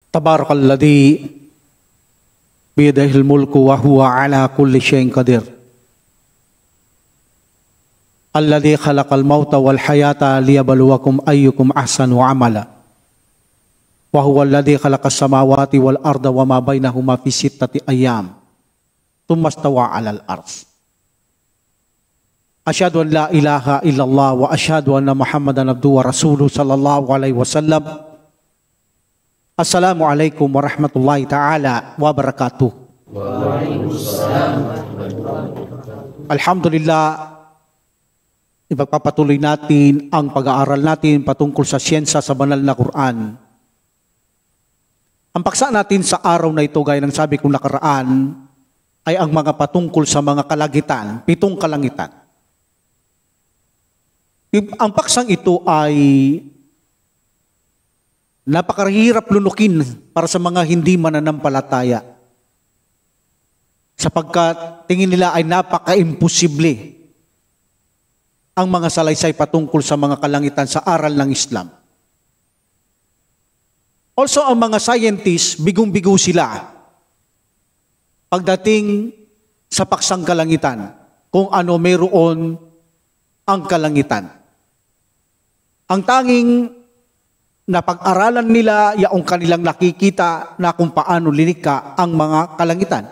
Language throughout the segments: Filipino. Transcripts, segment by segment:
Tabarakalladhi biyadihil mulku wa huwa ala kulli shayin qadir. Alladhi khalaqal mauta wal hayata liyabluwakum ayyukum ahsanu amala. Wa huwa alladhi khalaqas samawati wal arda wa ma bainahuma fi sittati ayyam. Tsumma stawa 'alal arsy. Asyhadu an la ilaha illallah wa asyhadu anna Muhammadan abduhu wa rasuluhu sallallahu alaihi wasallam. Assalamualaikum warahmatullahi ta'ala wabarakatuh. Waalaikumsalam warahmatullahi wabarakatuh. Alhamdulillah, ipagpapatuloy natin ang pag-aaral natin patungkol sa siyensya sa banal na Quran. Ang paksa natin sa araw na ito, gaya ng sabi kong nakaraan, ay ang mga patungkol sa mga kalangitan, 7 kalangitan. Ang paksang ito ay napakahirap lunukin para sa mga hindi mananampalataya. Sapagkat tingin nila ay napaka-imposible ang mga salaysay patungkol sa mga kalangitan sa aral ng Islam. Also, ang mga scientists, bigong-bigo sila pagdating sa paksang kalangitan, kung ano mayroon ang kalangitan. Ang tanging na pag-aralan nila yaong kanilang nakikita na kung paano lilikha ang mga kalangitan.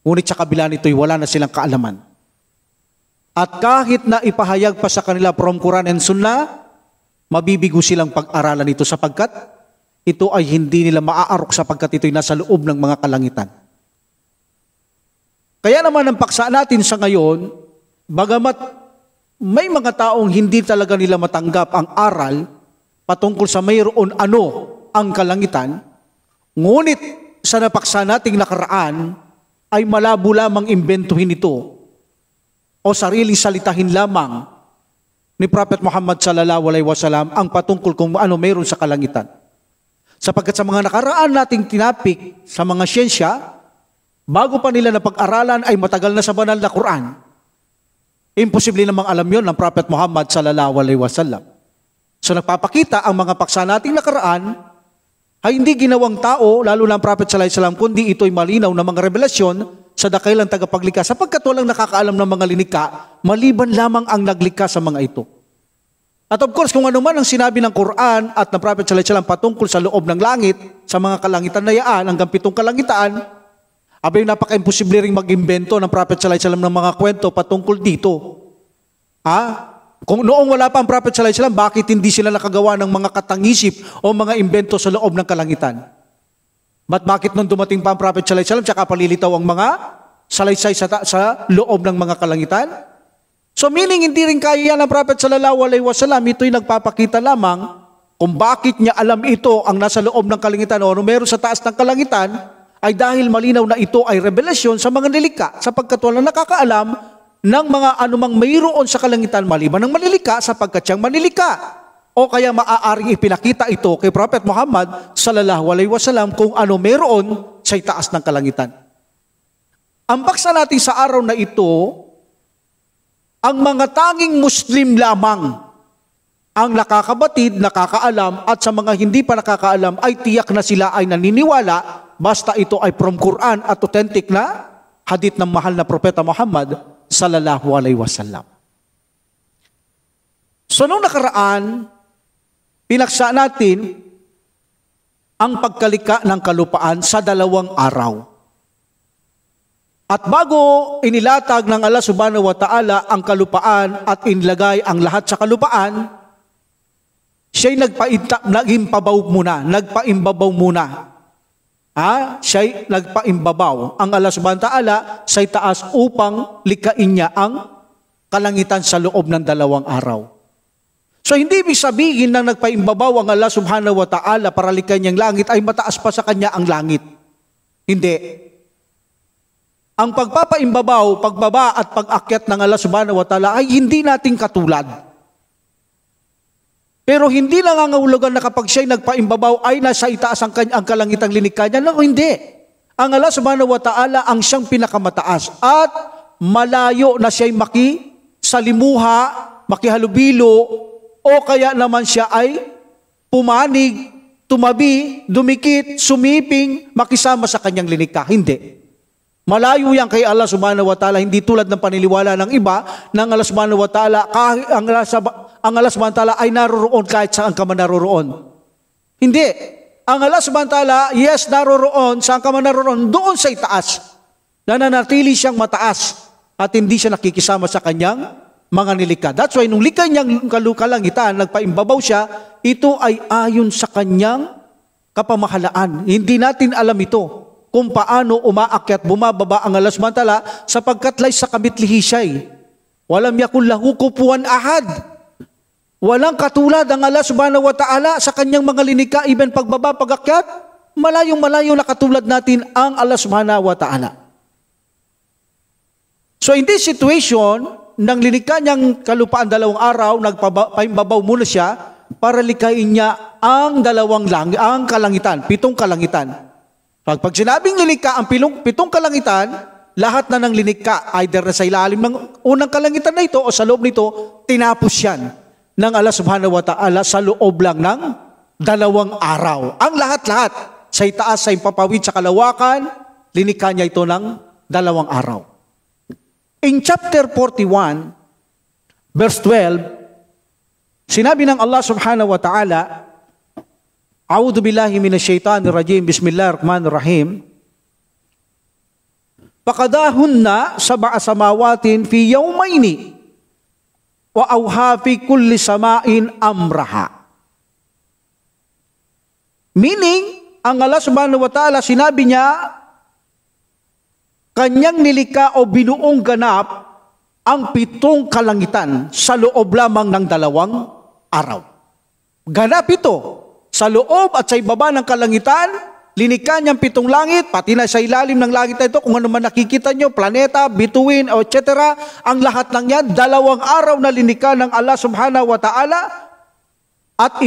Ngunit sa kabila nito'y wala na silang kaalaman. At kahit na ipahayag pa sa kanila from Quran and Sunnah, mabibigo silang pag-aralan ito sapagkat ito ay hindi nila maaarok sapagkat ito'y nasa loob ng mga kalangitan. Kaya naman ang paksa natin sa ngayon, bagamat may mga taong hindi talaga nila matanggap ang aral patungkol sa mayroon ano ang kalangitan, ngunit sa napaksa nating nakaraan ay malabo lamang imbentuhin ito o sariling salitahin lamang ni Prophet Muhammad sallallahu alaihi wasallam ang patungkol kung ano mayroon sa kalangitan. Sapagkat sa mga nakaraan nating tinapik sa mga siyensya, bago pa nila napag-aralan ay matagal na sa banal na Quran. Imposible namang alam yon ng Prophet Muhammad sallallahu alaihi wasallam. So nagpapakita ang mga paksa nating nakaraan ay hindi ginawang tao, lalo na ang Prophet sallallahu alaihi wasallam, kundi ito'y malinaw na mga revelasyon sa dakilang tagapaglikha, sapagkat walang nakakaalam ng mga linikha, maliban lamang ang naglikha sa mga ito. At of course, kung ano man ang sinabi ng Quran at ng Prophet sallallahu alaihi wasallam patungkol sa loob ng langit, sa mga kalangitan na yaan, hanggang 7 kalangitan, abay napaka-imposible ring mag-imbento ng Prophet sallallahu alaihi wasallam ng mga kwento patungkol dito. Kung noong wala pa ang Prophet sallallahu alaihi wasallam, bakit hindi sila nakagawa ng mga katangisip o mga imbento sa loob ng kalangitan? Bakit nung dumating pa ang Prophet sallallahu alaihi wasallam, tsaka palilitaw ang mga salaysay sa loob ng mga kalangitan? So meaning, hindi rin kaya ng Prophet sallallahu alaihi wasallam, ito'y nagpapakita lamang kung bakit niya alam ito ang nasa loob ng kalangitan o ano meron sa taas ng kalangitan, ay dahil malinaw na ito ay revelasyon sa mga nilikha, sapagkat walang nakakaalam ng mga anumang mayroon sa kalangitan maliban ng manilikha sapagkat siyang manilikha. O kaya maaaring ipinakita ito kay Prophet Muhammad sallallahu alaihi wasallam kung ano mayroon sa itaas ng kalangitan. Ang paksa natin sa araw na ito, ang mga tanging Muslim lamang ang nakakabatid, nakakaalam, at sa mga hindi pa nakakaalam ay tiyak na sila ay naniniwala basta ito ay from Quran at authentic na hadith ng mahal na Propeta Muhammad sallallahu alaihi wasallam. So nung nakaraan, pinaksa natin ang pagkalikha ng kalupaan sa 2 araw. At bago inilatag ng Allah subhanahu wa ta'ala ang kalupaan at inilagay ang lahat sa kalupaan, siya'y nagpaimbabaw muna. Siya'y nagpaimbabaw ang Allah subhanahu wa ta'ala sa itaas upang likhain niya ang kalangitan sa loob ng 2 araw. So hindi ibig sabihin na nagpaimbabaw ang Allah subhanahu wa ta'ala para likhain niyang langit ay mataas pa sa kanya ang langit. Hindi. Ang pagpapaimbabaw, pagbaba at pag-akyat ng Allah subhanahu wa ta'ala ay hindi nating katulad. Pero hindi nangangahulugan na kapag siya'y nagpaimbabaw ay nasa itaas ang kalangitang linikha niya. No, hindi. Ang Allah subhanahu wa ta'ala ang siyang pinakamataas at malayo na siya'y makisalimuha, makihalubilo, o kaya naman siya ay pumanig tumabi, dumikit, sumiping, makisama sa kanyang linikha. Hindi. Malayo yan kay Allah subhanahu wa ta'ala, hindi tulad ng paniniwala ng iba, ng Allah subhanahu wa ta'ala, ang Allah subhanahu wa ta'ala ay naroroon kahit saan ka man naroroon. Hindi. Ang Allah subhanahu wa ta'ala, yes, naroroon, saan ka man naroroon, doon sa itaas. Nananatili siyang mataas at hindi siya nakikisama sa kanyang mga nilikha. That's why nung likha niyang kalangitan, nagpaimbabaw siya, ito ay ayon sa kanyang kapamahalaan. Hindi natin alam ito kung paano umaakyat, bumababa ang Allah subhanahu wa ta'ala sapagkat laysa kamithlihi shay. Walam yakul lahu kufuwan ahad. Walang katulad ang Allah subhanahu wa ta'ala sa kanyang mga linikha, even pagbaba, pagakyat, malayong-malayo na katulad natin ang Allah subhanahu wa ta'ala. So in this situation, nang linikha niyang kalupaan 2 araw, nagpaimbabaw muna siya para likhain niya ang ang kalangitan, 7 kalangitan. Pag sinabing linikha ang 7 kalangitan, lahat na ng linikha, either sa ilalim ng unang kalangitan na ito o sa loob nito, tinapos yan ng Allah subhanahu wa ta'ala sa loob lang ng 2 araw. Ang lahat-lahat, sa itaas, sa impapawid, sa kalawakan, linikha niya ito ng 2 araw. In chapter 41, verse 12, sinabi ng Allah subhanahu wa ta'ala, A'udhu billahi minasyaitanir rajim, bismillahirrahmanirrahim, Fakadahunna sab'a samawatin fi yawmayni, wa awha fi kulli samain amraha. Meaning, ang Allah subhanahu wa ta'ala, sinabi niya, kanyang nilikha o binuong ganap ang 7 kalangitan sa loob lamang ng 2 araw. Ganap ito. Sa loob at sa ibaba ng kalangitan, linikha niyang 7 langit, pati na sa ilalim ng langit na ito, kung ano man nakikita nyo, planeta, bituin, etc. Ang lahat ng yan, 2 araw na linikha ng Allah subhanahu wa ta'ala at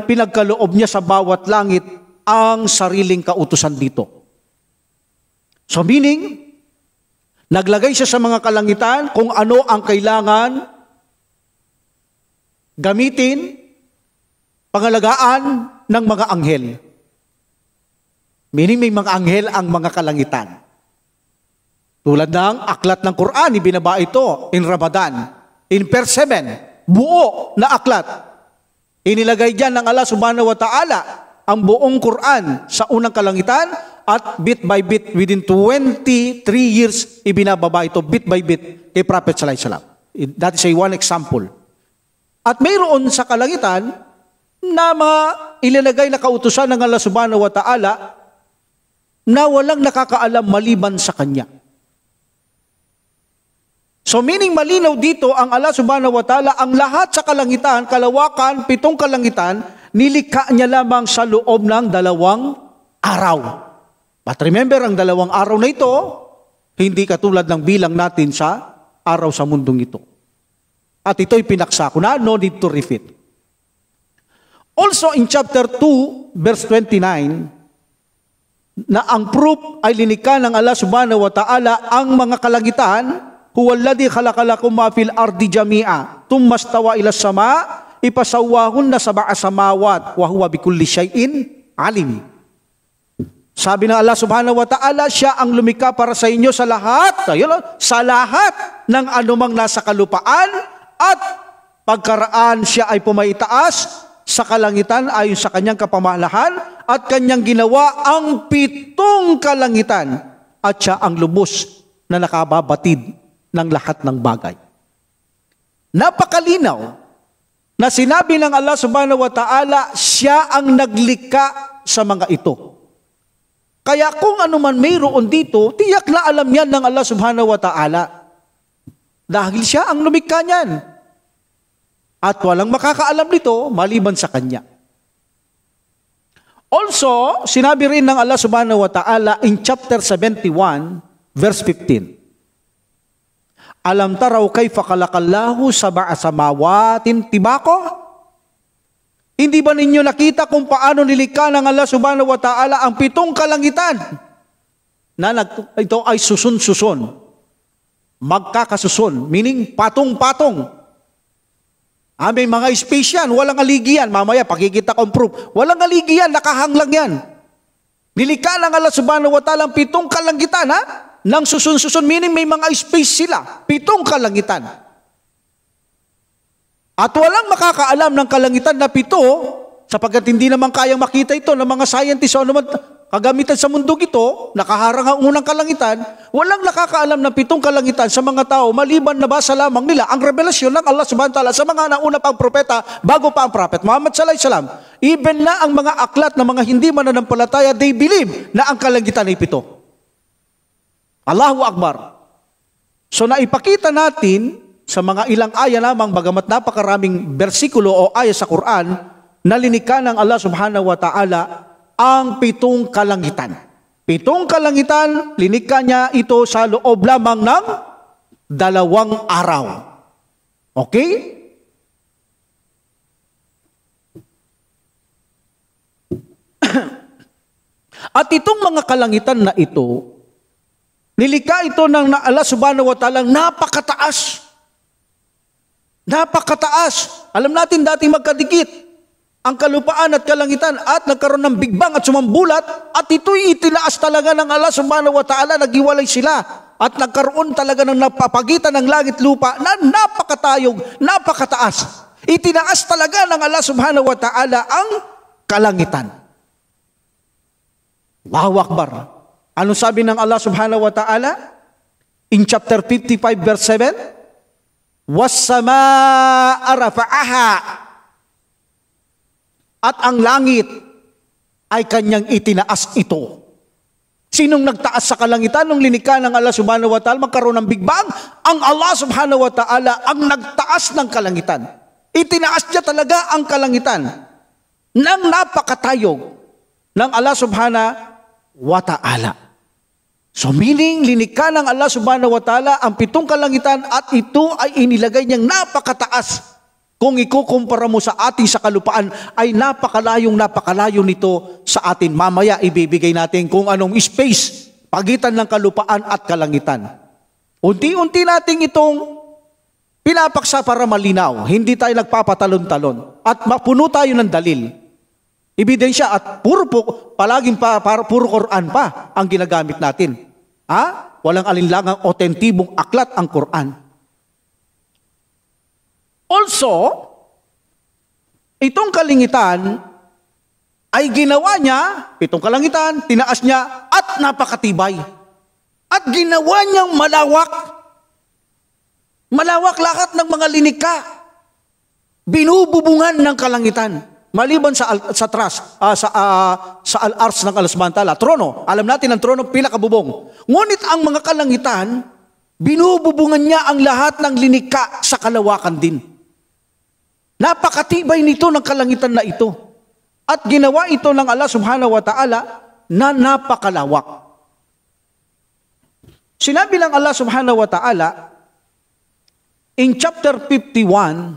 pinagkaloob niya sa bawat langit ang sariling kautusan dito. So meaning, naglagay siya sa mga kalangitan kung ano ang kailangan gamitin, pangalagaan ng mga anghel. Meaning may mga anghel ang mga kalangitan. Tulad ng aklat ng Quran, ibinaba ito in Ramadan. In verse 7, buo na aklat. Inilagay dyan ng Allah subhanahu wa ta'ala ang buong Quran sa unang kalangitan at bit by bit, within 23 years, ibinababa ito bit by bit kay Prophet sallallahu alaihi wasallam. That is one example. At mayroon sa kalangitan na ilalagay na kautusan ng Allah subhanahu wa ta'ala na walang nakakaalam maliban sa Kanya. So meaning malinaw dito ang Allah subhanahu wa ta'ala, ang lahat sa kalangitan, kalawakan, 7 kalangitan, nilikha niya lamang sa loob ng 2 araw. But remember, ang 2 araw na ito, hindi katulad ng bilang natin sa araw sa mundong ito. At ito'y pinaksa ko na, no need to repeat. Also in chapter 2, verse 29, na ang proof ay linikha ng Allah subhanahu wa ta'ala ang mga kalangitan, huwalladhi khalaqalakum ma fil ardi jami'a, thumma stawa ila sama, ipasawwahunna sab'a samawat, wa huwa bikulli syai'in alim. Sabi ng Allah subhanahu wa ta'ala, siya ang lumikha para sa inyo sa lahat, sa lahat ng anumang nasa kalupaan, at pagkaraan siya ay pumaitaas sa kalangitan ayon sa kanyang kapamahalahan at kanyang ginawa ang 7 kalangitan at siya ang lubos na nakababatid ng lahat ng bagay. Napakalinaw na sinabi ng Allah subhanahu wa ta'ala, siya ang naglikha sa mga ito. Kaya kung ano man mayroon dito, tiyak na alam yan ng Allah subhanahu wa ta'ala. Dahil siya ang lumikha niyan. At walang makakaalam nito maliban sa Kanya. Also, sinabi rin ng Allah subhanahu wa ta'ala in chapter 71, verse 15. Alam taraw kayfa khalaqallahu sab'a samawatin tibaqo? Hindi ba ninyo nakita kung paano nilikha ng Allah subhanahu wa ta'ala ang 7 kalangitan? Ito ay susun-susun. Magkakasusun, meaning patong-patong. May mga space yan, walang aligi yan. Mamaya, pakikita kong proof. Walang aligi yan, nakahanglang yan. Nilikha ng Allah subhanahu wa ta'ala ang 7 kalangitan, nang susun-susun, meaning may mga space sila. 7 kalangitan. At walang makakaalam ng kalangitan na 7, sapagkat hindi naman kayang makita ito ng mga scientists o naman kagamitan sa mundong ito, nakaharang ang unang kalangitan, walang nakakaalam ng 7 kalangitan sa mga tao, maliban na basa lamang nila ang revelasyon ng Allah subhanahu wa ta'ala sa mga nauna pang propeta, bago pa ang prophet Muhammad sallallahu alaihi wasallam. Even na ang mga aklat ng mga hindi mananampalataya, they believe na ang kalangitan ay 7. Allahu Akbar. So naipakita natin sa mga ilang aya lamang, bagamat napakaraming bersikulo o aya sa Quran, na linikha ng Allah subhanahu wa ta'ala ang 7 kalangitan. 7 kalangitan, linikha niya ito sa loob lamang ng 2 araw. Okay? At itong mga kalangitan na ito, nilikha ito ng Allah subhanahu wa ta'ala napakataas. Napakataas. Alam natin dating magkadikit ang kalupaan at kalangitan at nagkaroon ng Big Bang at sumambulat at ito'y itinaas talaga ng Allah subhanahu wa ta'ala, naghiwalay sila at nagkaroon talaga ng napapagitan ng langit lupa na napakatayog, napakataas. Itinaas talaga ng Allah subhanahu wa ta'ala ang kalangitan. Allahu Akbar. Ano sabi ng Allah subhanahu wa ta'ala? In chapter 55 verse 7, "Was-samaa'a rafa'aha." At ang langit ay kanyang itinaas ito. Sinong nagtaas sa kalangitan nung linikha ng Allah subhanahu wa ta'ala magkaroon ng Big Bang? Ang Allah subhanahu wa ta'ala ang nagtaas ng kalangitan. Itinaas niya talaga ang kalangitan ng napakatayog ng Allah subhanahu wa ta'ala. So meaning, linikha ng Allah subhanahu wa ta'ala ang 7 kalangitan at ito ay inilagay niyang napakataas. Kung ikukumpara mo sa ating sa kalupaan, ay napakalayo nito sa atin. Mamaya ibibigay natin kung anong space pagitan ng kalupaan at kalangitan. Unti-unti natin itong pinapaksa para malinaw. Hindi tayo nagpapatalon-talon. At mapuno tayo ng dalil. Ebidensya at puro Quran pa ang ginagamit natin. Walang alinlangang otentibong aklat ang Quran. Also, itong kalangitan ay ginawa niya, 7 kalangitan, tinaas niya at napakatibay. At ginawa niyang malawak. Malawak lahat ng mga linikha. Binububungan ng kalangitan. Maliban sa al-ars ng Allah subhanahu wa ta'ala, trono. Alam natin ang trono pinakabubong. Ngunit ang mga kalangitan, binububungan niya ang lahat ng linikha sa kalawakan din. Napakatibay nito ng kalangitan na ito. At ginawa ito ng Allah subhanahu wa ta'ala na napakalawak. Sinabi ng Allah subhanahu wa ta'ala in chapter 51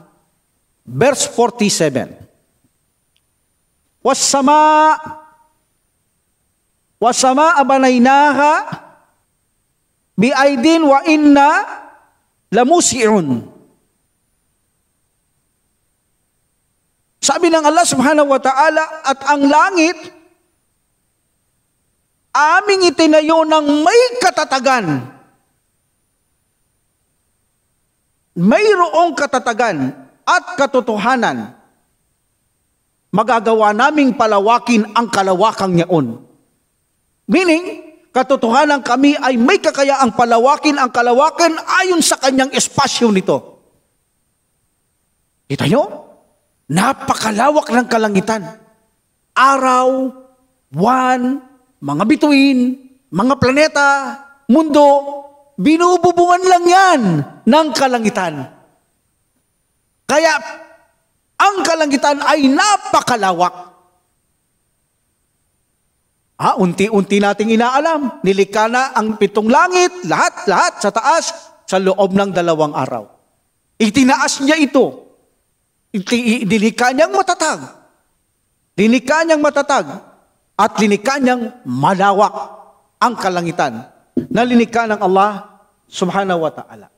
verse 47, "Was-samaa banaynaha bi'aydin wa inna lamusi'un." Sabi ng Allah subhanahu wa ta'ala, at ang langit, aming itinayo ng may katatagan. Mayroong katatagan at katotohanan. Magagawa naming palawakin ang kalawakang niyaon. Meaning, katotohanan kami ay may kakayaang palawakin ang kalawakan ayon sa kanyang espasyo nito. Kita nyo? Napakalawak ng kalangitan. Araw, buwan, mga bituin, mga planeta, mundo, binububungan lang yan ng kalangitan. Kaya, ang kalangitan ay napakalawak. Unti-unti nating inaalam. Nilikha na ang 7 langit, lahat sa taas, sa loob ng 2 araw. Itinaas niya ito. Dinikha niyang matatag. Dinikha niyang matatag. At linikha niyang malawak ang kalangitan na linikha ng Allah subhanahu wa ta'ala.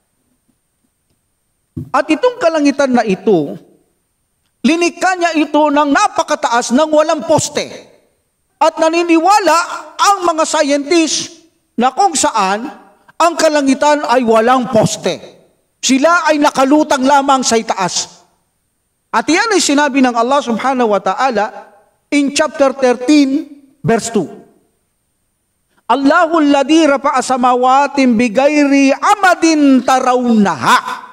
At itong kalangitan na ito, linikha niya ito ng napakataas ng walang poste. At naniniwala ang mga scientists na kung saan ang kalangitan ay walang poste. Sila ay nakalutang lamang sa itaas. At yan ay sinabi ng Allah subhanahu wa ta'ala in chapter 13, verse 2. Allahul ladzi rafa'a samawatin bighairi amadin tarawnaha.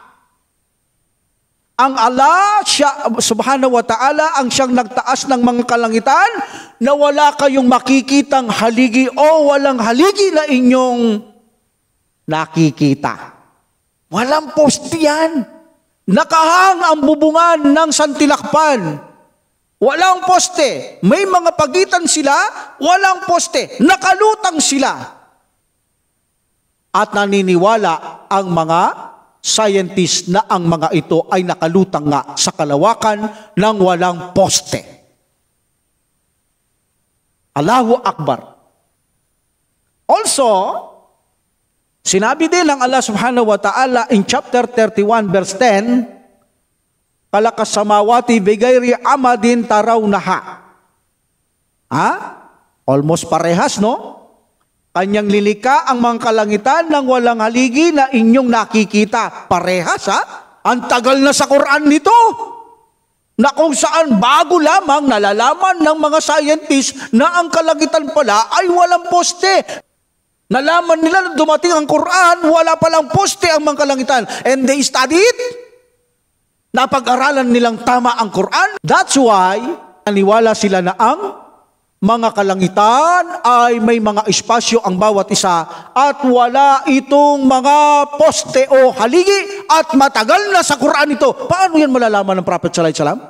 Ang Allah, siya, subhanahu wa ta'ala, ang siyang nagtaas ng mga kalangitan na wala kayong makikitang haligi o walang haligi na inyong nakikita. Walang poste yan. Nakahang ang bubungan ng santilakpan. Walang poste. May mga pagitan sila, walang poste. Nakalutang sila. At naniniwala ang mga scientists na ang mga ito ay nakalutang nga sa kalawakan ng walang poste. Allahu Akbar. Also, sinabi din ng Allah subhanahu wa ta'ala in chapter 31 verse 10, Kalakas samawati bighairi amadin tarawnaha. Almost parehas, no? Kanyang lilikha ang mga kalangitan ng walang haligi na inyong nakikita. Parehas, ha? Ang tagal na sa Quran nito. Na kung saan bago lamang nalalaman ng mga scientists na ang kalangitan pala ay walang poste. Nalaman nila na dumating ang Quran, wala palang poste ang mga kalangitan. And they studied. Napag-aralan nilang tama ang Quran. That's why, naniwala sila na ang mga kalangitan ay may mga espasyo ang bawat isa at wala itong mga poste o haligi at matagal na sa Quran ito. Paano yan malalaman ng Prophet sallallahu alaihi wasallam?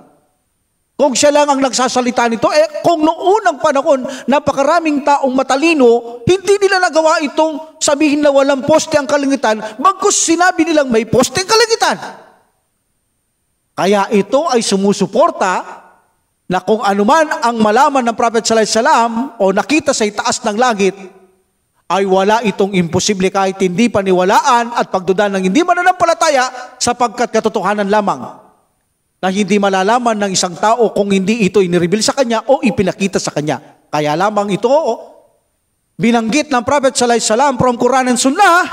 Kung siya lang ang nagsasalita nito, kung noong unang panahon, napakaraming taong matalino, hindi nila nagawa itong sabihin na walang poste ang kalangitan, bagkus sinabi nilang may poste ang kalangitan. Kaya ito ay sumusuporta na kung anuman ang malaman ng Prophet sallallahu alaihi wasallam o nakita sa itaas ng langit, ay wala itong imposible kahit hindi paniwalaan at pagduda ng hindi mananampalataya sapagkat katotohanan lamang na hindi malalaman ng isang tao kung hindi ito inireveal sa kanya o ipinakita sa kanya. Kaya lamang ito binanggit ng Prophet sallallahu alaihi wasallam from Quran and Sunnah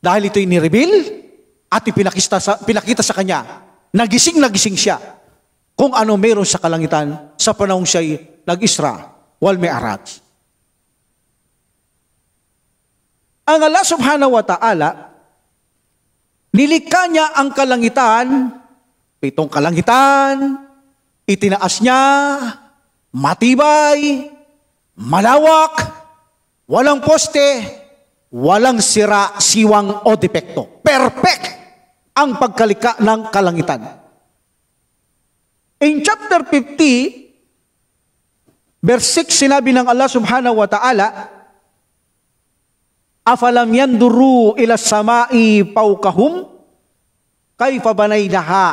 dahil ito inireveal at pinakita sa kanya. Nagising siya kung ano meron sa kalangitan sa panahong siya'y nag-Isra wal Mi'raj. Ang Allah subhanahu wa ta'ala, nilikha niya ang kalangitan, 7 kalangitan, itinaas niya, matibay, malawak, walang poste, walang sira, siwang o depekto. Perfect ang pagkalikha ng kalangitan. In chapter 50, verse 6, sinabi ng Allah subhanahu wa ta'ala, Afalam yanduru ila samai fawqahum kayfa banaynaha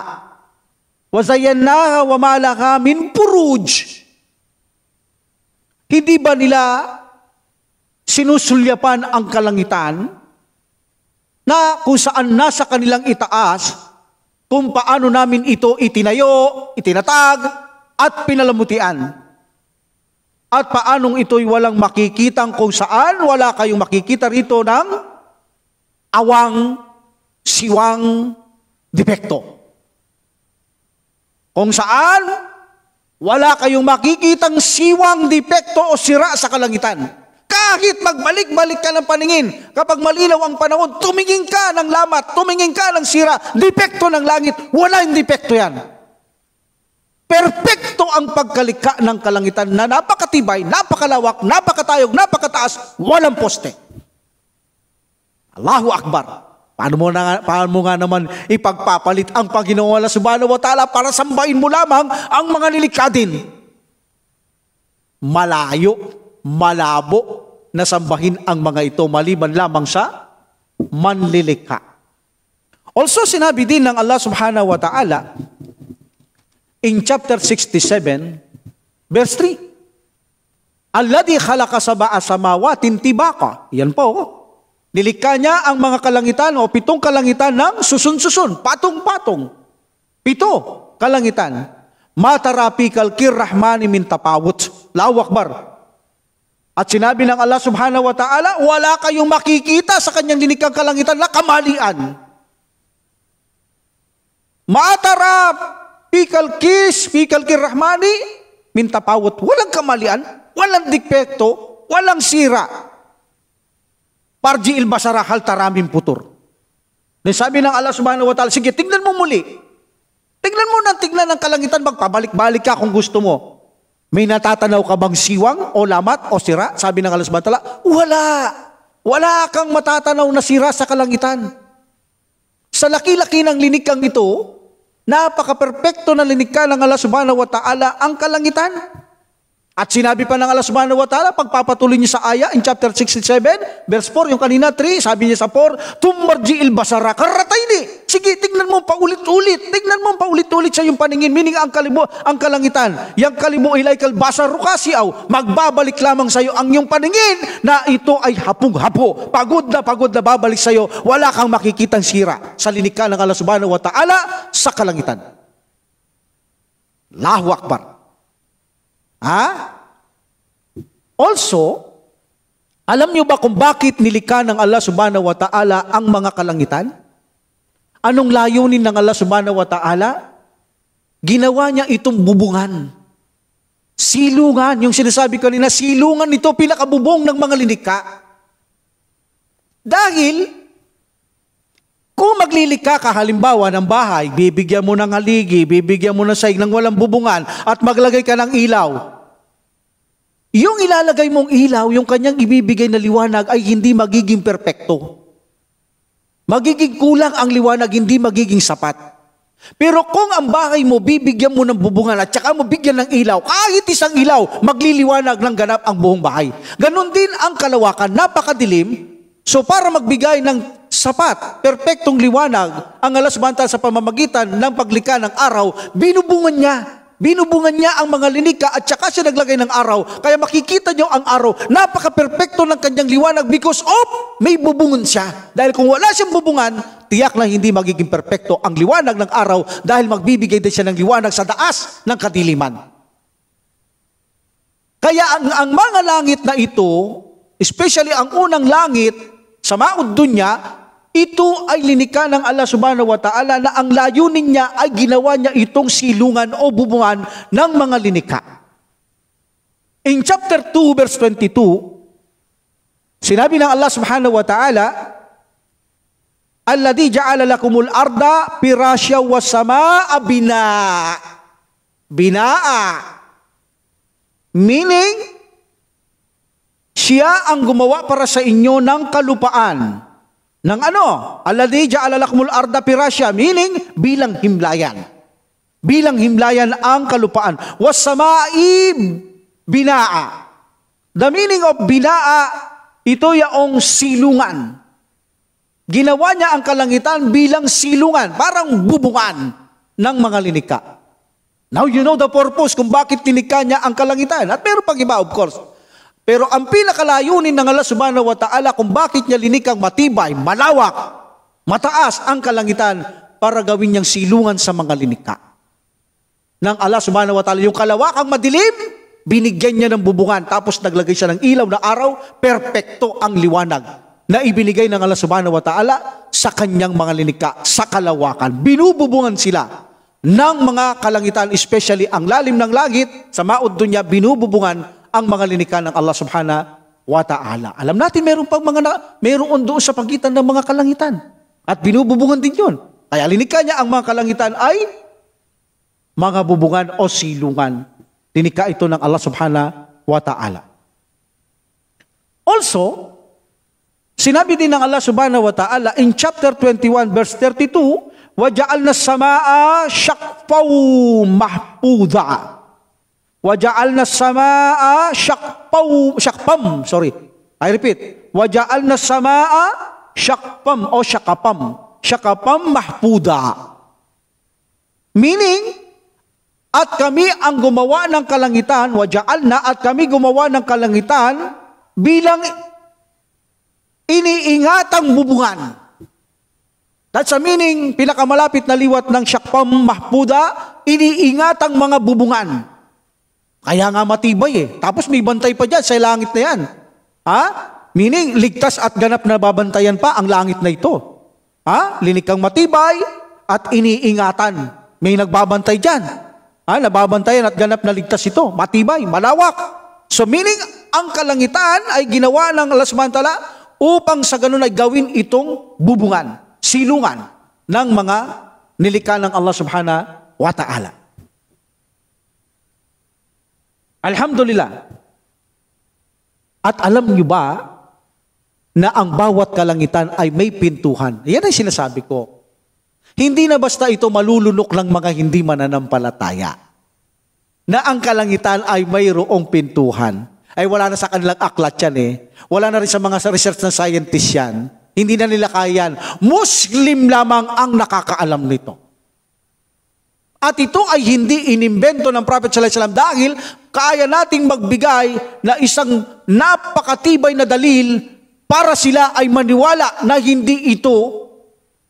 wa zayyannaha wa ma laha min buruj. Hindi ba nila sinusulyapan ang kalangitan na kung saan nasa kanilang itaas kung paano namin ito itinayo, itinatag, at pinalamutian. At paanong ito'y walang makikitang kung saan wala kayong makikita rito ng awang, siwang, depekto. Kung saan wala kayong makikitang siwang, depekto o sira sa kalangitan. Kahit magbalik-balik ka ng paningin, kapag malinaw ang panahon, tumingin ka ng lamat, tumingin ka ng sira, depekto ng langit, wala yung depekto yan. Perpekto ang pagkalikha ng kalangitan na napakatibay, napakalawak, napakatayog, napakataas, walang poste. Allahu Akbar. Paano mo nga naman ipagpapalit ang Panginoon Allah subhanahu wa ta'ala para sambahin mo lamang ang mga nilikha din? Malayo, malabo na sambahin ang mga ito maliban lamang sa manlilikha. Also sinabi din ng Allah subhanahu wa ta'ala in chapter 67 verse 3, Alladhi khalaqa sab'a samawatin tibaqa. Yan po. Nilikha niya ang mga kalangitan o 7 kalangitan ng susun-susun, patong-patong. 7 kalangitan. Matarapikal kirrahmani min tapawut. Allahu Akbar. At sinabi ng Allah subhanahu wa ta'ala, wala kayong makikita sa kanyang linikang kalangitan na kamalian. Matarapikal kirrahmani min tapawut. Walang kamalian, walang dikpekto, walang sira. Parji il-basara hal taraming putur. Sabi ng Allah subhanahu wa ta'ala, sige, tignan mo muli. Tignan ng kalangitan, magpabalik-balik ka kung gusto mo. May natatanaw ka bang siwang o lamat o sira? Sabi ng Allah subhanahu wa ta'ala, wala. Wala kang matatanaw na sira sa kalangitan. Sa laki-laki ng linikang ito, napaka-perpekto na linika ng Allah subhanahu wa ta'ala ang kalangitan. At sinabi pa ng Allah subhanahu wa ta'ala, pagpapatuloy niya sa aya in chapter 67, verse 4, yung kanina 3, sabi niya sa 4, tumarji il-basara, karatay ni. Sige, tignan mo paulit-ulit. Tignan mo paulit-ulit sa iyong paningin. Meaning ang kalangitan. Yang kalibo ilay kalbasar rukasiaw. Magbabalik lamang sa iyo ang iyong paningin na ito ay hapong-hapo. Pagod na babalik sa iyo. Wala kang makikitang sira sa linika ng Allah subhanahu wa ta'ala sa kalangitan. Allahu Akbar. Also, alam niyo ba kung bakit nilikha ng Allah subhanahu wa ta'ala ang mga kalangitan? Anong layunin ng Allah subhanahu wa ta'ala? Ginawa niya itong bubungan. Silungan, yung sinasabi ko kanina, silungan ito, pinakabubong ng mga linikha. Dahil, kung maglilikha ka halimbawa ng bahay, bibigyan mo ng haligi, bibigyan mo ng saig ng walang bubungan, at maglagay ka ng ilaw. Yung ilalagay mong ilaw, yung kanyang ibibigay na liwanag ay hindi magiging perpekto. Magiging kulang ang liwanag, hindi magiging sapat. Pero kung ang bahay mo, bibigyan mo ng bubungan at saka mo bigyan ng ilaw, kahit isang ilaw, magliliwanag ng ganap ang buong bahay. Ganon din ang kalawakan, napakadilim. So para magbigay ng sapat, perpektong liwanag, ang Allah subhanahu wa ta'ala sa pamamagitan ng paglikha ng araw, binubungan niya. Binubungan niya ang mga linika at saka siya naglagay ng araw. Kaya makikita niyo ang araw, napaka-perpekto ng kanyang liwanag because of may bubungan siya. Dahil kung wala siyang bubungan, tiyak na hindi magiging perpekto ang liwanag ng araw dahil magbibigay din siya ng liwanag sa daas ng kadiliman. Kaya ang mga langit na ito, especially ang unang langit sa Samaud Dunya, ito ay linikha ng Allah subhanahu wa ta'ala na ang layunin niya ay ginawa niya itong silungan o bubungan ng mga linikha. In chapter 2 verse 22, sinabi ng Allah subhanahu wa ta'ala, alladhi ja'ala lakumul arda firasya was samaa binaa. Meaning, siya ang gumawa para sa inyo ng kalupaan. Ng ano? Alladhi ja'ala lakumul arda firasya, meaning bilang himlayan. Bilang himlayan ang kalupaan. Was samai binaa. The meaning of binaa, ito yaong silungan. Ginawa niya ang kalangitan bilang silungan, parang bubungan ng mga linikha. Now you know the purpose kung bakit linikha niya ang kalangitan. At meron pang iba, of course. Pero ang pinakalayunin ng Allah subhanahu wa ta'ala kung bakit niya linikang matibay, malawak, mataas ang kalangitan para gawin niyang silungan sa mga linikha. Ng Allah subhanahu wa ta'ala, yung kalawakang madilim, binigyan niya ng bubungan, tapos naglagay siya ng ilaw na araw, perpekto ang liwanag na ibinigay ng Allah subhanahu wa ta'ala sa kanyang mga linikha, sa kalawakan. Binububungan sila ng mga kalangitan, especially ang lalim ng langit, sa Samaud Dunya, binububungan ang mga linikha ng Allah subhanahu wa ta'ala. Alam natin, meron pang meron doon sa pagitan ng mga kalangitan. At binububungan din yun. Kaya linikha niya ang mga kalangitan ay mga bubungan o silungan. Linikha ito ng Allah subhanahu wa ta'ala. Also, sinabi din ng Allah subhanahu wa ta'ala in chapter 21 verse 32, وَجَعَلْنَا السَّمَاءَ شَقْفًا مَحْفُوظًا. وَجَعَلْنَا السَّمَاءَ شَقْفًا. I repeat. وَجَعَلْنَا السَّمَاءَ شَقْفًا مَحْفُوظًا. Meaning, at kami ang gumawa ng kalangitan, وَجَعَلْنَا, at kami gumawa ng kalangitan bilang iniingatang bubungan. Dahil sa meaning, pinakamalapit na liwat ng Shakpam Mahpuda, iniingat ang mga bubungan. Kaya nga matibay eh. Tapos may bantay pa dyan sa langit na yan. Ha? Meaning, ligtas at ganap na babantayan pa ang langit na ito. Ha? Linikang matibay at iniingatan. May nagbabantay dyan. Ha? Nababantayan at ganap na ligtas ito. Matibay, malawak. So meaning, ang kalangitan ay ginawa ng Allah subhanahu wa ta'ala upang sa ganun ay gawin itong bubungan, silungan ng mga nilikha ng Allah subhanahu wa ta'ala. Alhamdulillah. At alam niyo ba na ang bawat kalangitan ay may pintuhan? Yan ay sinasabi ko. Hindi na basta ito malulunok ng mga hindi mananampalataya. Na ang kalangitan ay mayroong pintuhan. Ay wala na sa kanilang aklat yan eh. Wala na rin sa mga research ng scientist yan. Hindi na nila kaya yan. Muslim lamang ang nakakaalam nito. At ito ay hindi inimbento ng Prophet sallallahu alaihi wasallam dahil kaya nating magbigay na isang napakatibay na dalil para sila ay maniwala na hindi ito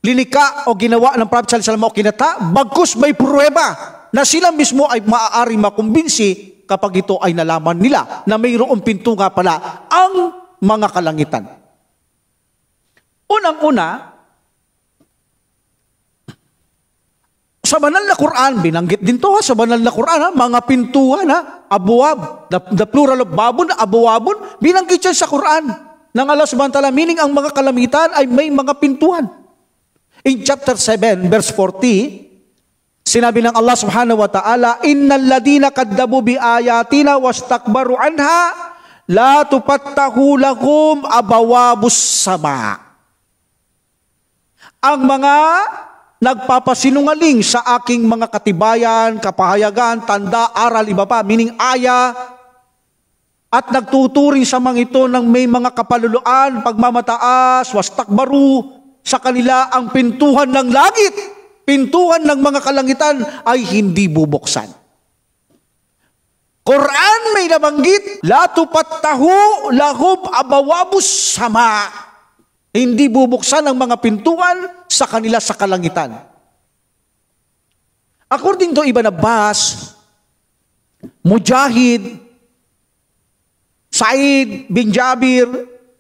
linika o ginawa ng Prophet sallallahu alaihi wasallam o kinata, bagkus may pruweba na sila mismo ay maaari makumbinsi kapag ito ay nalaman nila na mayroong pinto nga pala ang mga kalangitan. Unang-una, sa banal na Quran, binanggit din to sa banal na Quran, mga pintuan, abuwab, the plural of babun, abuwabun, binanggit yan sa Quran ng Allah subhanahu wa ta'ala, meaning ang mga kalamitan ay may mga pintuan. In chapter 7, verse 40, sinabi ng Allah subhanahu wa ta'ala, innal ladina kaddabu bi ayatina wastakbaru anha, la tupattahu lahum abawabus sama. Ang mga nagpapasinungaling sa aking mga katibayan, kapahayagan, tanda, aral, iba pa, meaning aya, at nagtuturing sa mga ito ng may mga kapaluluan, pagmamataas, wastakbaru, sa kanila ang pintuhan ng langit, pintuhan ng mga kalangitan ay hindi bubuksan. Quran may nabanggit, la tupattahu lahum abawabus sama. Hindi bubuksan ang mga pintuan sa kanila sa kalangitan. According to Ibn Abbas, Mujahid, Sa'id bin Jabir,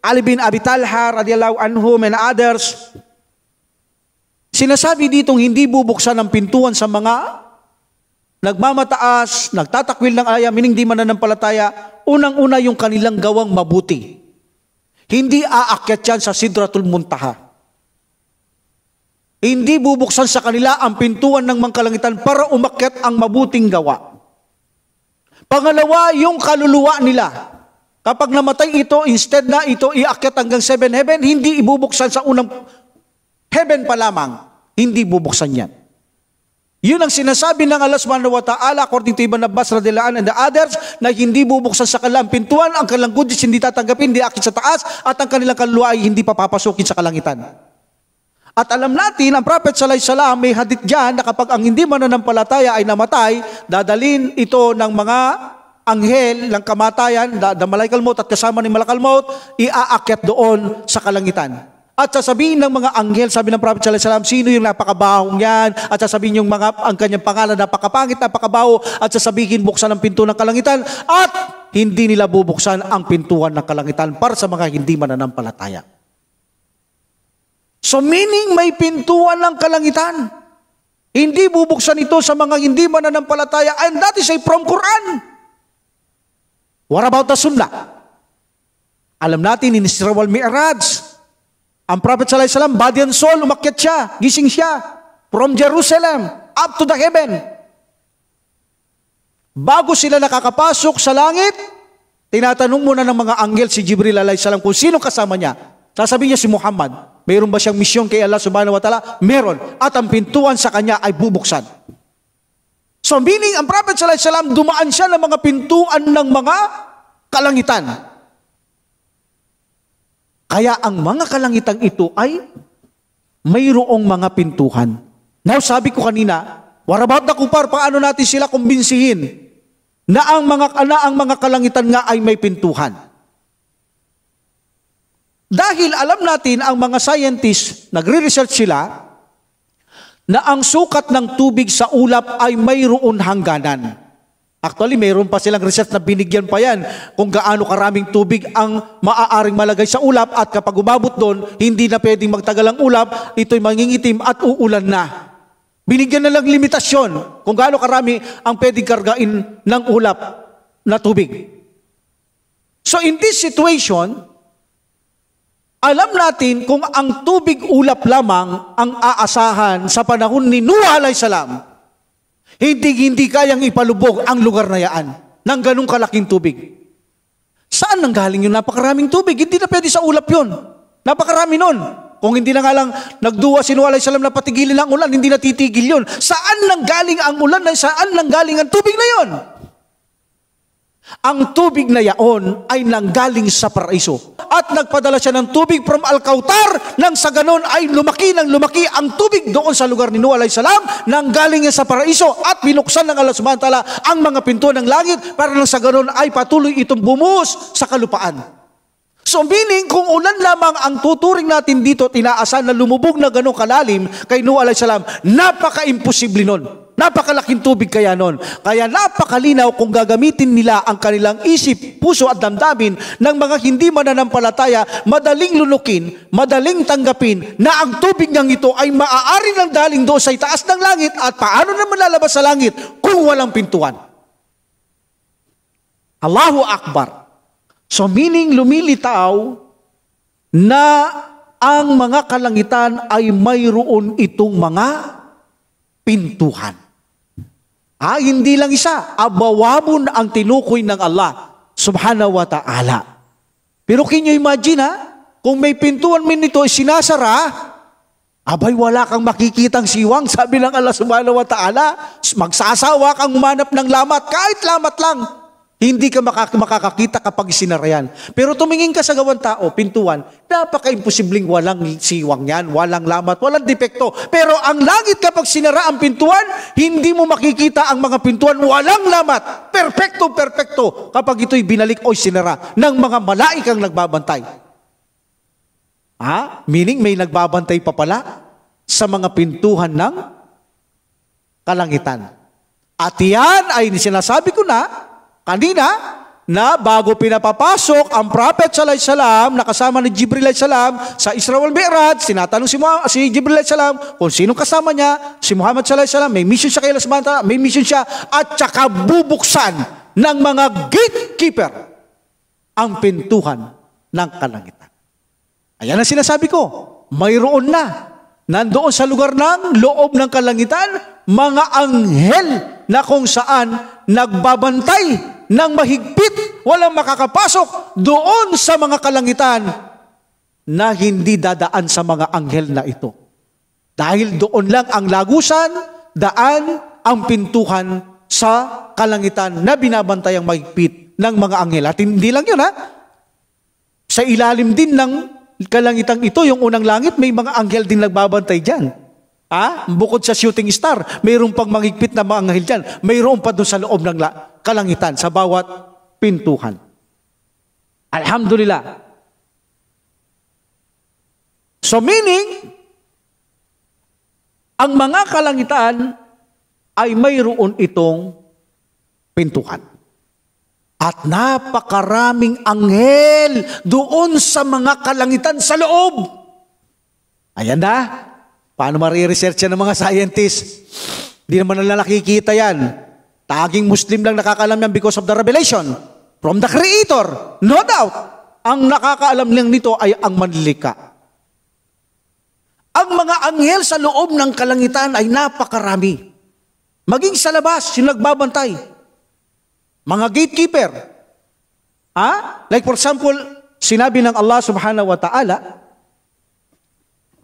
Ali bin Abi Talha radiyallahu anhum and others, sinasabi ditong hindi bubuksan ang pintuan sa mga nagmamataas, nagtatakwil ng aya, meaning di mananampalataya, unang-una yung kanilang gawang mabuti. Hindi aakyat yan sa Sidratul Muntaha. Hindi bubuksan sa kanila ang pintuan ng mga kalangitan para umakyat ang mabuting gawa. Pangalawa, yung kaluluwa nila. Kapag namatay ito, instead na ito iakyat hanggang 7 heaven, hindi ibubuksan sa unang heaven pa lamang. Hindi bubuksan yan. Yun ang sinasabi ng Allah subhanahu wa ta'ala according to Ibn Abbas radhiyallahu anhu and the others na hindi bubuksan sa kanilang pintuan, ang kanilang goodies hindi tatanggapin, hindi akit sa taas, at ang kanilang kaluluwa ay hindi papapasukin sa kalangitan. At alam natin, ang Prophet sallallahu alaihi wasallam may hadith dyan na kapag ang hindi mananampalataya ay namatay, dadalin ito ng mga anghel ng kamatayan, the malaikal maut at kasama ni malakal maut, iaakyat doon sa kalangitan. At sasabihin ng mga anghel, sabi ng Prophet sallallahu alaihi wasallam, sino yung napakabahong yan? At sasabihin yung ang kanyang pangalan, napakapangit, napakabaho, at sasabihin buksan ang pinto ng kalangitan, at hindi nila bubuksan ang pintuan ng kalangitan para sa mga hindi mananampalataya. So meaning may pintuan ng kalangitan. Hindi bubuksan ito sa mga hindi mananampalataya, and that is from Quran. What about the Sunnah? Alam natin, in Isra wal Mi'raj, ang Prophet sallallahu alaihi wasallam, body and soul, umakyat siya, gising siya, from Jerusalem, up to the heaven. Bago sila nakakapasok sa langit, tinatanong muna ng mga anghel si Jibril alaihi salam kung sino kasama niya. Sasabihin niya si Muhammad. Mayroon ba siyang misyon kay Allah subhanahu wa ta'ala? Meron. At ang pintuan sa kanya ay bubuksan. So meaning, ang Prophet sallallahu alaihi wasallam, dumaan siya ng mga pintuan ng mga kalangitan. Kaya ang mga kalangitang ito ay mayroong mga pintuhan. Now, sabi ko kanina, what about the kupar? Paano natin sila kumbinsihin na ang mga kalangitan nga ay may pintuhan? Dahil alam natin, ang mga scientists, nagre-research sila, na ang sukat ng tubig sa ulap ay mayroon hangganan. Actually, mayroon pa silang research na binigyan pa yan kung gaano karaming tubig ang maaaring malagay sa ulap at kapag umabot doon, hindi na pwedeng magtagal ang ulap, ito'y mangingitim at uulan na. Binigyan na lang limitasyon kung gaano karami ang pwedeng kargain ng ulap na tubig. So in this situation, alam natin kung ang tubig ulap lamang ang aasahan sa panahon ni Noah alayhis salam, hindi kayang ipalubog ang lugar na yaan ng ganong kalaking tubig. Saan nanggaling yung napakaraming tubig? Hindi na pwede sa ulap yun. Napakarami nun. Kung hindi na nga lang nagduwa si Noah alayhis salam na patigilin ang ulan, hindi na titigil yun. Saan nanggaling ang ulan? Saan nanggaling ang tubig na yun? Ang tubig na yaon ay nanggaling sa paraiso. At nagpadala siya ng tubig from Al-Kautar nang sa ganon ay lumaki ang tubig doon sa lugar ni Noah alayhis salam, nanggaling niya sa paraiso at binuksan ng Allah subhanahu wa ta'ala ang mga pinto ng langit para nang sa ganon ay patuloy itong bumuhos sa kalupaan. So meaning, kung ulan lamang ang tuturing natin dito, tinaasan na lumubog na ganong kalalim kay Noah alayhis salam, napaka-imposible nun. Napakalaking tubig kaya nun. Kaya napakalinaw kung gagamitin nila ang kanilang isip, puso at damdamin ng mga hindi mananampalataya, madaling lunukin, madaling tanggapin na ang tubig ng ito ay maaari ng daling doon sa itaas ng langit at paano naman lalabas sa langit kung walang pintuan. Allahu Akbar. So meaning lumilitaw na ang mga kalangitan ay mayroon itong mga pintuhan. Hindi lang isa, abawabon ang tinukoy ng Allah subhanahu wa ta'ala. Pero can you imagine kung may pintuan min nito sinasara, abay wala kang makikitang siwang, sabi ng Allah subhanahu wa ta'ala, magsasawa kang umanap ng lamat, kahit lamat lang. Hindi ka makakakita kapag sinarayan. Pero tumingin ka sa gawang tao, pintuan, napaka-imposibleng walang siwang yan, walang lamat, walang depekto. Pero ang langit kapag sinara ang pintuan, hindi mo makikita ang mga pintuan, walang lamat. Perfecto kapag ito'y binalik o sinara ng mga malaikang nagbabantay. Meaning may nagbabantay pa pala sa mga pintuhan ng kalangitan. At yan ay sinasabi ko na kanina, na bago pinapapasok ang Prophet sallallahu alaihi wasallam na kasama ni Jibril alaihi salam sa Isra wal Mi'raj, tinatanong si Jibril alaihi salam kung sino kasama niya, si Muhammad sallallahu alaihi wasallam, may mission siya kay Allah subhanahu wa ta'ala, may mission siya, at saka bubuksan ng mga gatekeeper ang pintuhan ng kalangitan. Ayan ang sinasabi ko, mayroon na nandoon sa lugar ng loob ng kalangitan mga anghel na kung saan nagbabantay ng mahigpit, walang makakapasok doon sa mga kalangitan na hindi dadaan sa mga anghel na ito. Dahil doon lang ang lagusan, daan ang pintuhan sa kalangitan na binabantay ang mahigpit ng mga anghel. At hindi lang yun sa ilalim din ng kalangitang ito, yung unang langit, may mga anghel din nagbabantay dyan. Bukod sa shooting star, mayroon pang mahigpit na mga anghel dyan. Mayroon pa doon sa loob ng kalangitan, sa bawat pintuhan. Alhamdulillah. So meaning, ang mga kalangitan ay mayroon itong pintuhan. At napakaraming anghel doon sa mga kalangitan sa loob. Ayan na. Paano mariresearch yan ng mga scientists? Hindi naman nila nakikita yan. Taging Muslim lang nakakaalam yan because of the revelation from the Creator. No doubt. Ang nakakaalam lang nito ay ang manlika. Ang mga anghel sa loob ng kalangitan ay napakarami. Maging sa labas, yung nagbabantay. Mga gatekeeper. Like for example, sinabi ng Allah subhanahu wa ta'ala,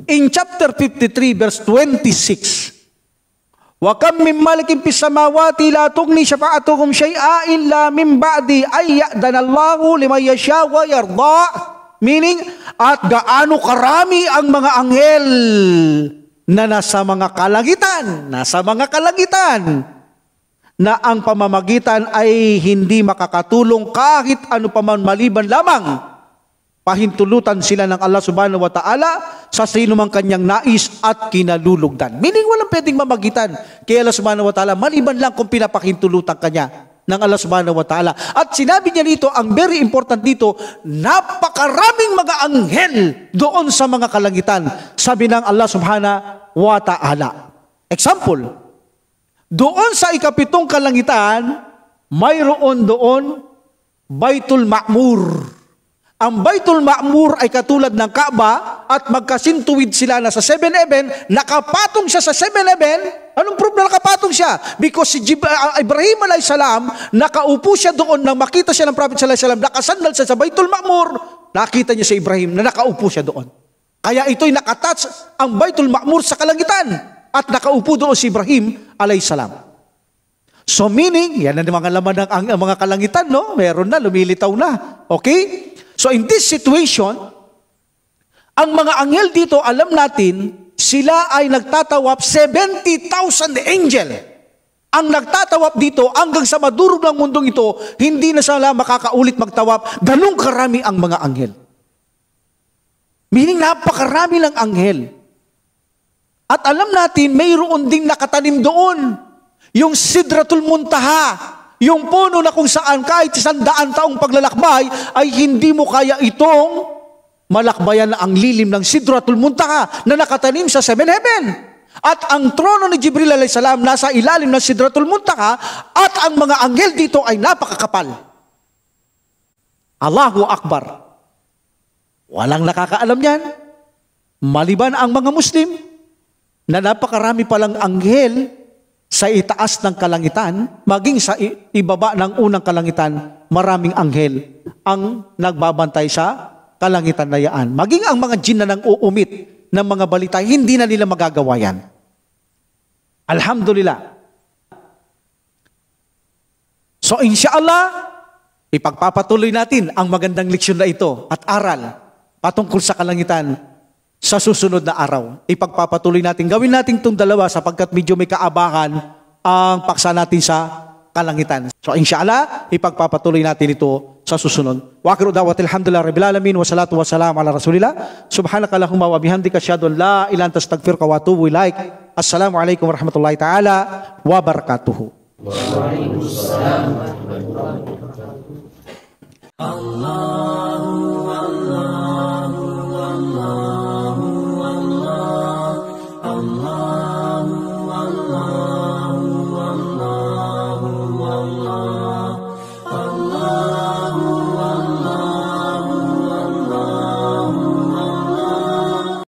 in chapter 53, verse 26, wa kam min malikin fis samawati la tughni syafa'atuhum syai'a illa min ba'di ay ya'danallahu liman yasha wa yarda. Meaning, at gaano karami ang mga anghel na nasa mga kalangitan, na ang pamamagitan ay hindi makakatulong kahit ano pa man maliban lamang pahintulutan sila ng Allah subhanahu wa ta'ala sa sino mang kanyang nais at kinalulugdan. Meaning walang pwedeng mamagitan kay Allah subhanahu wa ta'ala maliban lang kung pinapahintulutan kanya ng Allah subhanahu wa ta'ala. At sinabi niya dito, ang very important dito, napakaraming mga anghel doon sa mga kalangitan. Sabi ng Allah subhanahu wa ta'ala. Example, doon sa ikapitong kalangitan, mayroon doon Baitul Ma'mur. Ang Baitul Ma'mur ay katulad ng Kaaba at magkasintuwid sila na sa 7-Eleven, nakapatong siya sa 7-Eleven. Anong problema nakapatong siya? Because si Ibrahim a.s. nakaupo siya doon nang makita siya ng Prophet s.a.w. nakasandal siya sa Baitul Ma'mur. Nakita niya si Ibrahim na nakaupo siya doon. Kaya ito'y nakatouch ang Baitul Ma'mur sa kalangitan at nakaupo doon si Ibrahim a.s. So meaning, yan ang mga laman ng mga kalangitan, no? Meron na, lumilitaw na. Okay? So in this situation, ang mga anghel dito, alam natin, sila ay nagtatawap 70,000 angel. Ang nagtatawap dito, hanggang sa madurog ng mundong ito, hindi na sila makakaulit magtawap. Ganun karami ang mga anghel. Meaning, napakarami ng anghel. At alam natin, mayroon ding nakatanim doon. Yung Sidratul Muntaha. Yung puno na kung saan kahit 100 taong paglalakbay ay hindi mo kaya itong malakbayan ang lilim ng Sidratul Muntaha na nakatanim sa 7 heaven. At ang trono ni Jibril alayhis salam nasa ilalim ng Sidratul Muntaha at ang mga anghel dito ay napakakapal. Allahu Akbar. Walang nakakaalam yan. Maliban ang mga Muslim na napakarami palang anghel sa itaas ng kalangitan, maging sa ibaba ng unang kalangitan, maraming anghel ang nagbabantay sa kalangitan na yaan. Maging ang mga jinn na nang uumit ng mga balita, hindi na nila magagawa yan. Alhamdulillah. So inshallah, ipagpapatuloy natin ang magandang leksyon na ito at aral patungkol sa kalangitan sa susunod na araw. Ipagpapatuloy natin. Gawin natin itong dalawa sapagkat medyo may kaabahan ang paksa natin sa kalangitan. So inshallah, ipagpapatuloy natin ito sa susunod. Wa akhiru da'watil hamdulillahi rabbil alamin wa salatu wa salam ala rasulillah. Subhanakallahumma wa bihamdika asyhadu an la ilaha illa anta astaghfiruka wa atubu ilaik. Assalamu alaikum warahmatullahi taala wabarakatuh. Waalaikumsalam warahmatullahi wabarakatuh. Allah